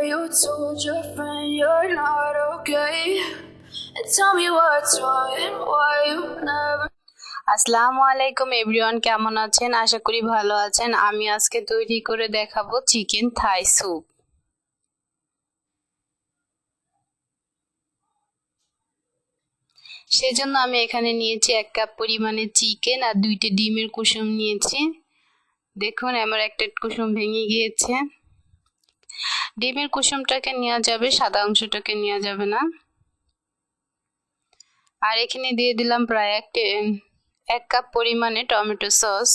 you told your friend you're not okay? And tell me what's wrong and why you never. আসসালামু আলাইকুম everyone, কেমন আছেন? আশা করি ভালো আছেন। আমি আজকে তৈরি করে দেখাবো চিকেন থাই স্যুপ। সেজন্য আমি এখানে নিয়েছি 1 কাপ পরিমাণে চিকেন আর 2টি ডিমের কুসুম নিয়েছি। দেখুন আমার একটা কুসুম ভেঙে গিয়েছে। ডিমের কুসুমটাকে নেওয়া যাবে, সাদা অংশটাকে নেওয়া যাবে না। আর এখানে দিয়ে দিলাম প্রায় 1 কাপ পরিমাণে টমেটো সস।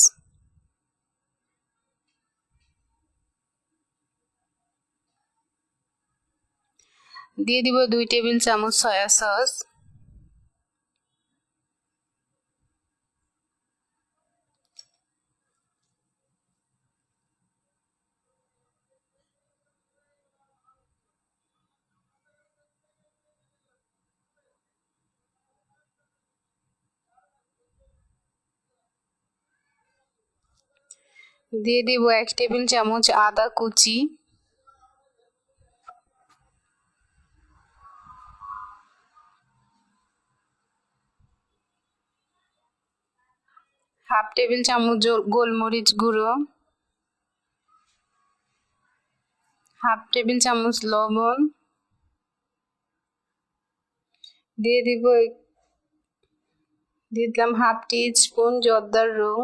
দিয়ে দিব 2 টেবিল চামচ সয়া সস। দিয়ে দিব 1 টেবিল চামচ আদা কুচি, হাফ টেবিল চামচ গোলমরিচ গুঁড়ো, হাফ টেবিল চামচ লবণ, দিয়ে দিলাম হাফ টি-স্পুন জর্দার রং,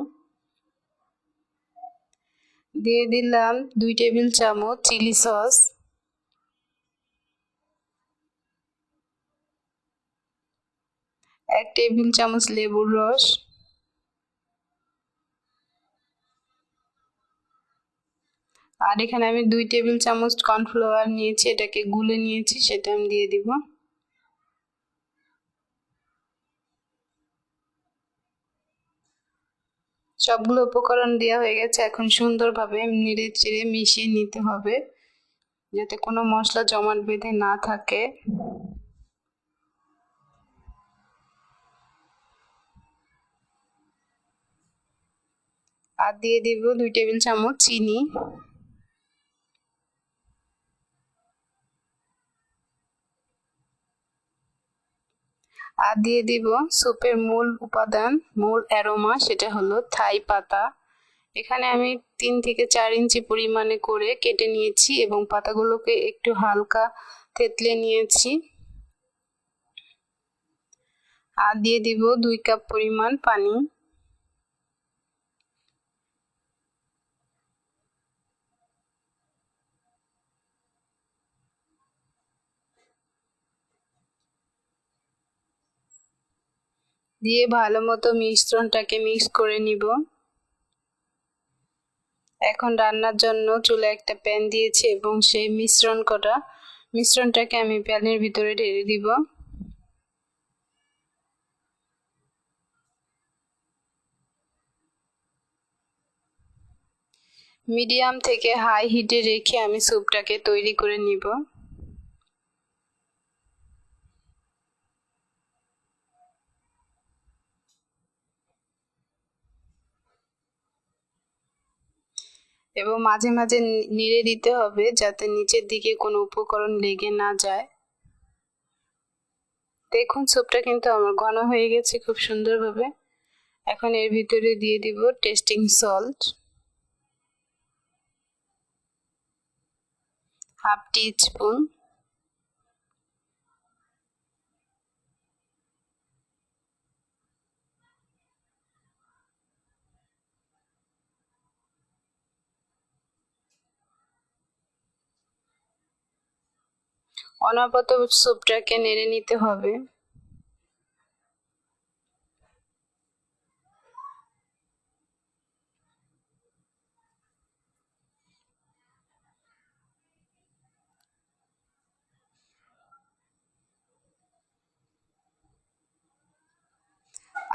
দিয়ে দিলাম 2 টেবিল চামচ চিলি সস, 1 টেবিল চামচ লেবুর রস, আর এখানে আমি 2 টেবিল চামচ কর্নফ্লাওয়ার নিয়েছি, এটাকে গুলে নিয়েছি, সেটা আমি দিয়ে দিব। সবগুলো উপকরণ দেওয়া হয়ে গেছে। এখন সুন্দরভাবে নেড়ে চেড়ে মিশিয়ে নিতে হবে যাতে কোনো মশলা জমাট বেঁধে না থাকে। আর দিয়ে দিব 2 টেবিল চামচ চিনি। আর দিয়ে দিব স্যুপের মূল উপাদান, মূল অ্যারোমা, সেটা হলো থাই পাতা। এখানে আমি 3 থেকে 4 ইঞ্চি পরিমাণে করে কেটে নিয়েছি এবং পাতাগুলোকে একটু হালকা থেতলে নিয়েছি। আর দিয়ে দিব 2 কাপ পরিমাণ পানি। দিয়ে ভালো মতো মিশ্রণটাকে মিক্স করে নিব। এখন রান্নার জন্য চুলায় একটা প্যান দিয়েছি এবং সেই মিশ্রণটাকে আমি প্যানের ভিতরে ঢেলে দিব। মিডিয়াম থেকে হাই হিটে রেখে আমি স্যুপটাকে তৈরি করে নিব। এবং মাঝে মাঝে নেড়ে দিতে হবে যাতে নিচের দিকে কোনো উপকরণ লেগে না যায়। দেখুন স্যুপটা কিন্তু আমার ঘন হয়ে গেছে খুব সুন্দরভাবে। এখন এর ভিতরে দিয়ে দিব টেস্টিং সল্ট, হাফ টি-স্পুন, অনবরত স্যুপটাকে নেড়ে নিতে হবে।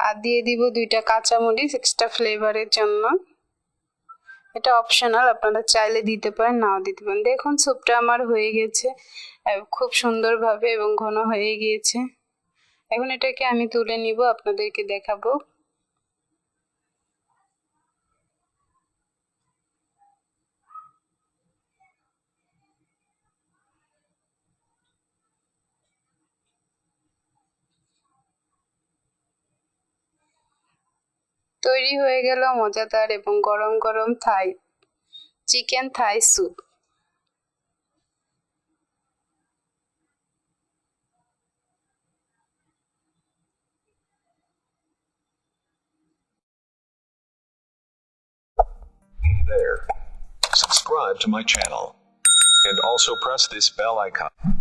আর দিয়ে দিব 2টা কাঁচামরিচ এক্সট্রা ফ্লেভারের জন্য। এটা অপশনাল, আপনারা চাইলে দিতে পারেন, নাও দিতে পারেন। দেখুন স্যুপটা আমার হয়ে গেছে খুব সুন্দরভাবে এবং ঘন হয়ে গিয়েছে। এখন এটাকে আমি তুলে নিব, আপনাদেরকে দেখাবো। তৈরি হয়ে গেল মজাদার এবং গরম গরম chicken Thai soup. There. Subscribe to my channel. And also press this bell icon.